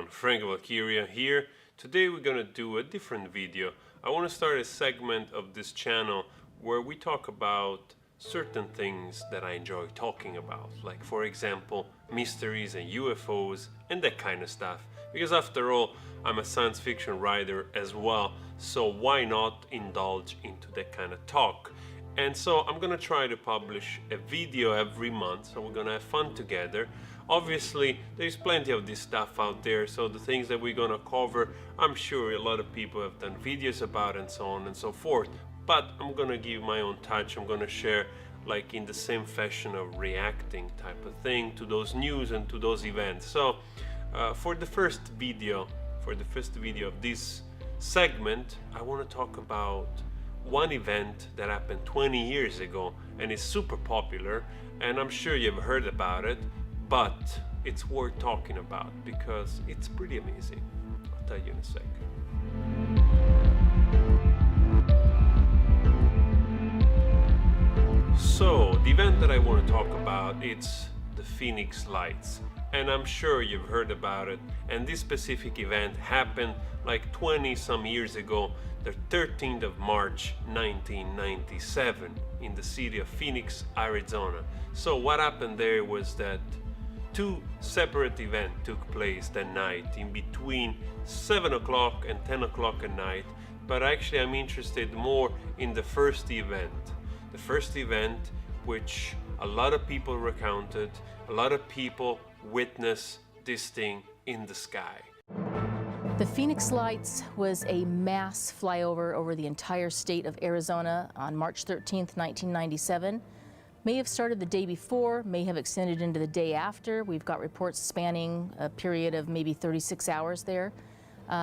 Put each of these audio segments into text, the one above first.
Frank Valkyria here. Today we're gonna do a different video. I want to start a segment of this channel where we talk about certain things that I enjoy talking about, like for example mysteries and UFOs and that kind of stuff, because after all I'm a science fiction writer as well, so why not indulge into that kind of talk. And so I'm gonna try to publish a video every month, so we're gonna have fun together. Obviously there's plenty of this stuff out there, so the things that we're gonna cover, I'm sure a lot of people have done videos about and so on and so forth, but I'm gonna give my own touch. I'm gonna share like in the same fashion of reacting type of thing to those news and to those events. So for the first video of this segment, I want to talk about one event that happened 20 years ago and is super popular, and I'm sure you've heard about it, but it's worth talking about because it's pretty amazing. I'll tell you in a sec. So the event that I want to talk about, it's the Phoenix Lights, and I'm sure you've heard about it. And this specific event happened like 20 some years ago, the 13th of March 1997 in the city of Phoenix, Arizona. So what happened there was that two separate events took place that night in between 7 o'clock and 10 o'clock at night, but actually I'm interested more in the first event. The first event, which a lot of people recounted, a lot of people witnessed this thing in the sky. The Phoenix Lights was a mass flyover over the entire state of Arizona on March 13th, 1997. May have started the day before, may have extended into the day after. We've got reports spanning a period of maybe 36 hours there,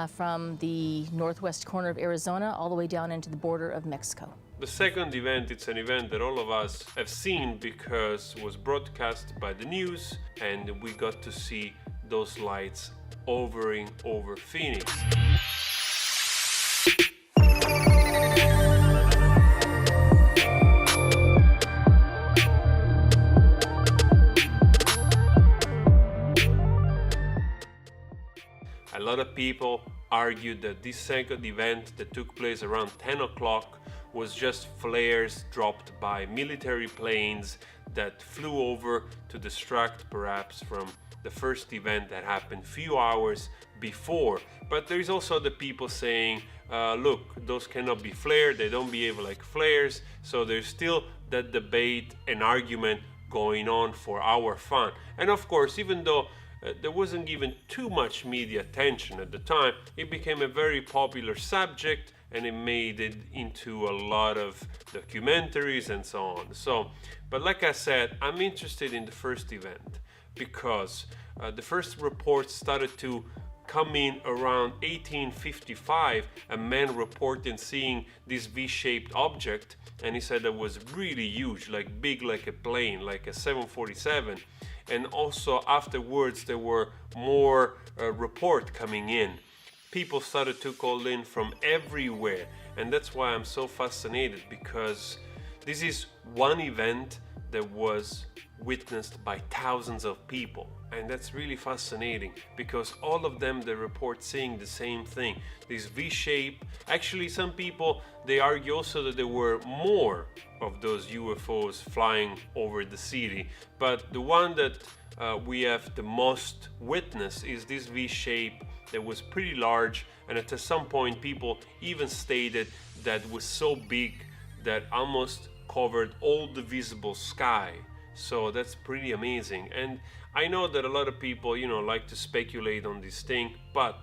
from the northwest corner of Arizona all the way down into the border of Mexico. The second event, it's an event that all of us have seen because it was broadcast by the news and we got to see those lights hovering over Phoenix. A lot of people argued that this second event that took place around 10 o'clock was just flares dropped by military planes that flew over to distract perhaps from the first event that happened few hours before. But there's also the people saying, look, those cannot be flares, they don't behave like flares. So there's still that debate and argument going on for our fun. And of course, even though there wasn't given too much media attention at the time, it became a very popular subject and it made it into a lot of documentaries and so on. So, but like I said, I'm interested in the first event because the first reports started to come in around 1855. A man reported seeing this V-shaped object, and he said it was really huge, like big like a plane, like a 747. And also afterwards there were more reports coming in. People started to call in from everywhere, and that's why I'm so fascinated, because this is one event that was witnessed by thousands of people, and that's really fascinating because all of them they report seeing the same thing, this V-shape. Actually, some people they argue also that there were more of those UFOs flying over the city, but the one that we have the most witness is this V-shape that was pretty large, and at some point people even stated that it was so big that almost covered all the visible sky. So that's pretty amazing. And I know that a lot of people, you know, like to speculate on this thing, but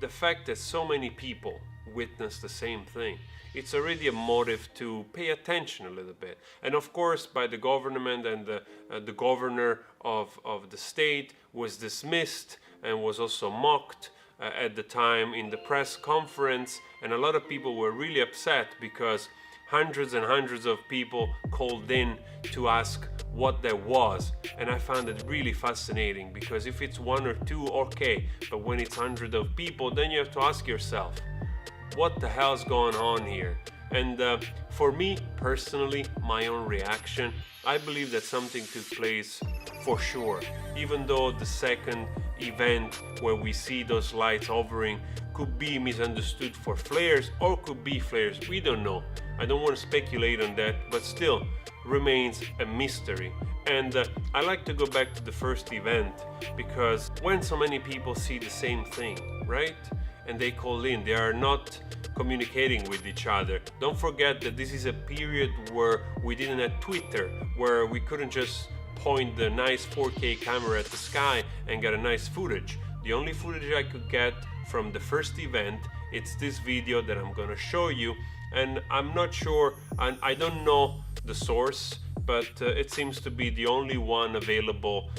the fact that so many people witness the same thing, it's already a motive to pay attention a little bit. And of course, by the government, and the governor of the state was dismissed and was also mocked at the time in the press conference, and a lot of people were really upset because hundreds and hundreds of people called in to ask what that was. And I found it really fascinating, because if it's one or two, okay, but when it's hundreds of people, then you have to ask yourself, what the hell's going on here? And for me personally, my own reaction, I believe that something took place for sure, even though the second event where we see those lights hovering could be misunderstood for flares or could be flares, we don't know. I don't want to speculate on that, but still remains a mystery. And I like to go back to the first event, because when so many people see the same thing, right? And they call in, they are not communicating with each other. Don't forget that this is a period where we didn't have Twitter, where we couldn't just point the nice 4K camera at the sky and get a nice footage. The only footage I could get from the first event, it's this video that I'm gonna show you, and I'm not sure, and I don't know the source, but it seems to be the only one available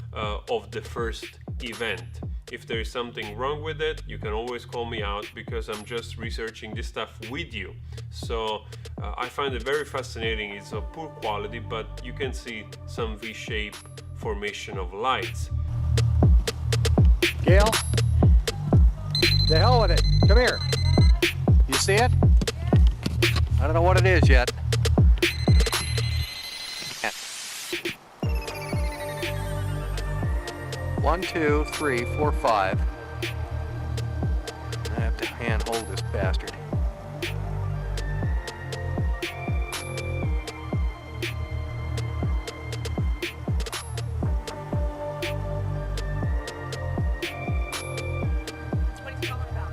of the first event. If there is something wrong with it, you can always call me out, because I'm just researching this stuff with you. So I find it very fascinating. It's of poor quality, but you can see some V-shape formation of lights. Gail, the hell with it. Come here. You see it? I don't know what it is yet. 1, 2, 3, 4, 5. I have to hand hold this bastard. That's what he's talking about.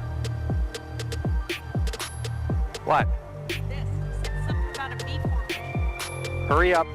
What? This. He said something about a V formation. Hurry up.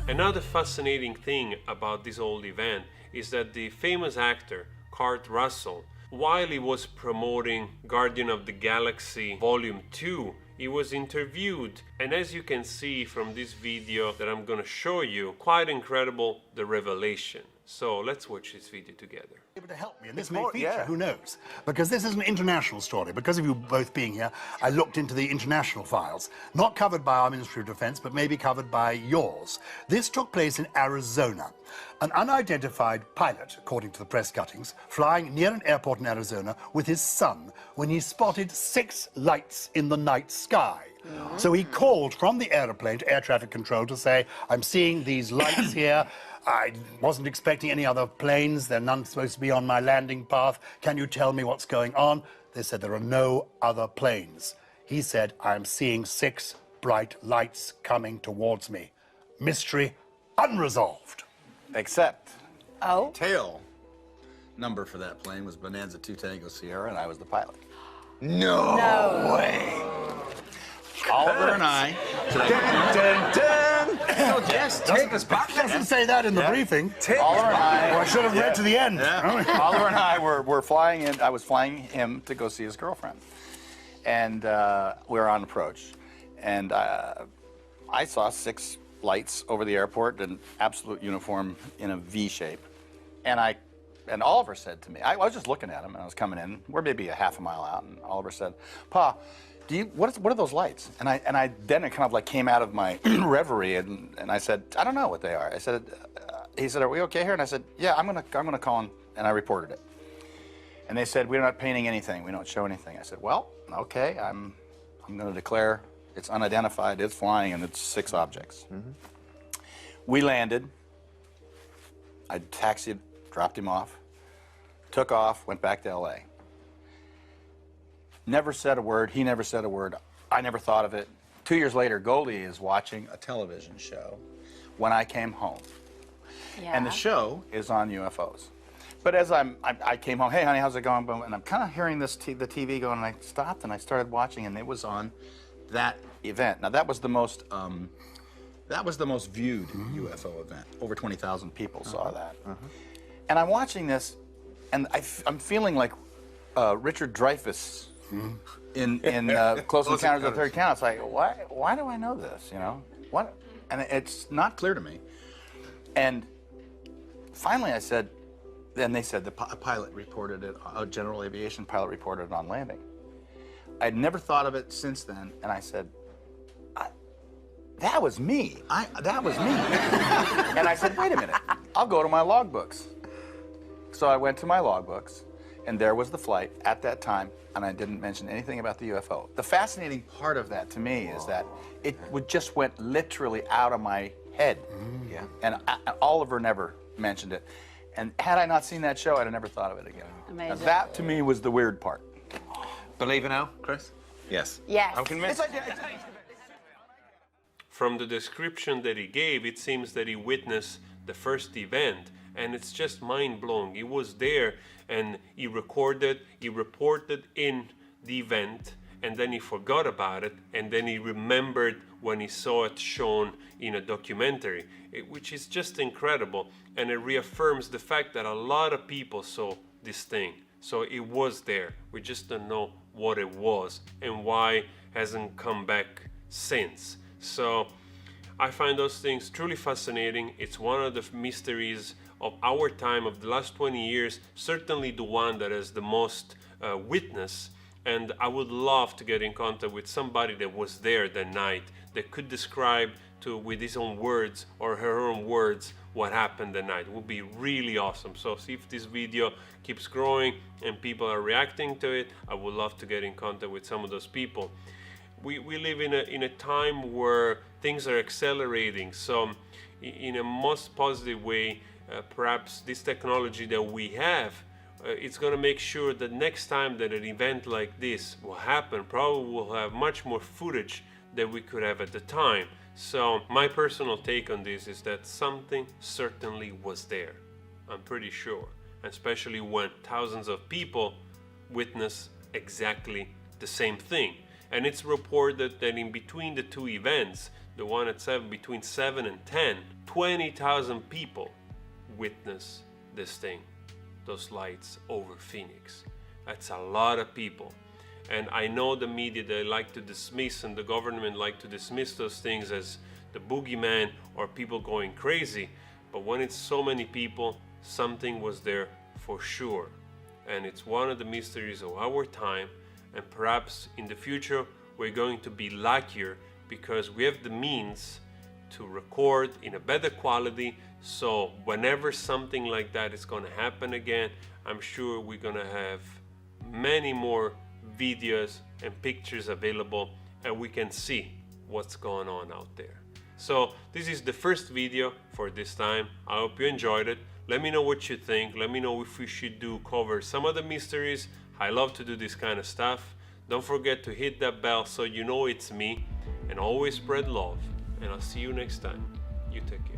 Another fascinating thing about this whole event is that the famous actor Kurt Russell, while he was promoting Guardian of the Galaxy Volume 2, he was interviewed, and as you can see from this video that I'm gonna show you, quite incredible the revelation. So let's watch this video together. Able to help me, and this may feature, who knows? Because this is an international story. Because of you both being here, I looked into the international files. Not covered by our Ministry of Defense, but maybe covered by yours. This took place in Arizona. An unidentified pilot, according to the press cuttings, flying near an airport in Arizona with his son when he spotted 6 lights in the night sky. So he called from the aeroplane to air traffic control to say, I'm seeing these lights here. I wasn't expecting any other planes. They're none supposed to be on my landing path. Can you tell me what's going on? They said there are no other planes. He said, I'm seeing 6 bright lights coming towards me. Mystery unresolved. Except Oh? tail number for that plane was Bonanza 2 Tango Sierra, and I was the pilot. No way. Oliver and I. No, yes, take us back. Doesn't say that in the briefing. Oliver and I. Well, I should have read to the end. Oliver and I were flying in. I was flying him to go see his girlfriend, and we were on approach, and I saw 6 lights over the airport in absolute uniform in a V shape, and Oliver said to me, I was just looking at him, and I was coming in. We're maybe a half a mile out, and Oliver said, "Pa, what are those lights?" And I then it kind of like came out of my reverie, and I said, "I don't know what they are." I said, he said, "Are we okay here?" And I said, "Yeah, I'm gonna call him," and I reported it. And they said, "We're not painting anything. We don't show anything." I said, "Well, okay, I'm gonna declare it's unidentified, it's flying, and it's 6 objects." We landed. I taxied, dropped him off, took off, went back to LA. Never said a word. He never said a word. I never thought of it. 2 years later, Goldie is watching a television show when I came home. Yeah. And the show is on UFOs. But as I came home, "Hey, honey, how's it going?" And I'm kind of hearing the TV going, and I stopped and I started watching, and it was on that event. Now, that was the most viewed UFO event. Over 20,000 people saw that. And I'm watching this, and I'm feeling like Richard Dreyfuss in Close Encounters of the Third Kind. It's like, why do I know this? You know what? And it's not clear to me. And finally, I said, then they said the pilot reported it. A general aviation pilot reported it on landing. I'd never thought of it since then, and I said, that was me. That was me. And I said, wait a minute, I'll go to my logbooks. So I went to my logbooks, and there was the flight at that time, and I didn't mention anything about the UFO. The fascinating part of that to me is that it just went literally out of my head. Yeah. And Oliver never mentioned it. And had I not seen that show, I'd have never thought of it again. Amazing. Now, that to me was the weird part. Believe it now, Chris? Yes. Yes. I'm convinced. From the description that he gave, it seems that he witnessed the first event, and it's just mind-blowing. He was there, and he reported in the event, and then he forgot about it, and then he remembered when he saw it shown in a documentary, which is just incredible, and it reaffirms the fact that a lot of people saw this thing. So it was there. We just don't know what it was and why it hasn't come back since. So I find those things truly fascinating. It's one of the mysteries of our time, of the last 20 years, certainly the one that has the most witness. And I would love to get in contact with somebody that was there that night, that could describe with his own words or her own words what happened that night. It would be really awesome. So see if this video keeps growing and people are reacting to it. I would love to get in contact with some of those people. We live in a time where things are accelerating. So in a most positive way, perhaps this technology that we have, it's going to make sure that next time that an event like this will happen, probably we'll have much more footage than we could have at the time. So my personal take on this is that something certainly was there. I'm pretty sure, especially when thousands of people witness exactly the same thing. And it's reported that in between the two events, the one at between 7 and 10, 20,000 people witness this thing, those lights over Phoenix. That's a lot of people. And I know the media, they like to dismiss, and the government like to dismiss those things as the boogeyman or people going crazy. But when it's so many people, something was there for sure. And it's one of the mysteries of our time. And perhaps in the future, we're going to be luckier because we have the means to record in a better quality. So whenever something like that is going to happen again, I'm sure we're going to have many more videos and pictures available, and we can see what's going on out there. So this is the first video for this time. I hope you enjoyed it. Let me know what you think. Let me know if we should cover some of the mysteries. I love to do this kind of stuff. Don't forget to hit that bell so you know it's me, and always spread love. And I'll see you next time. You take care.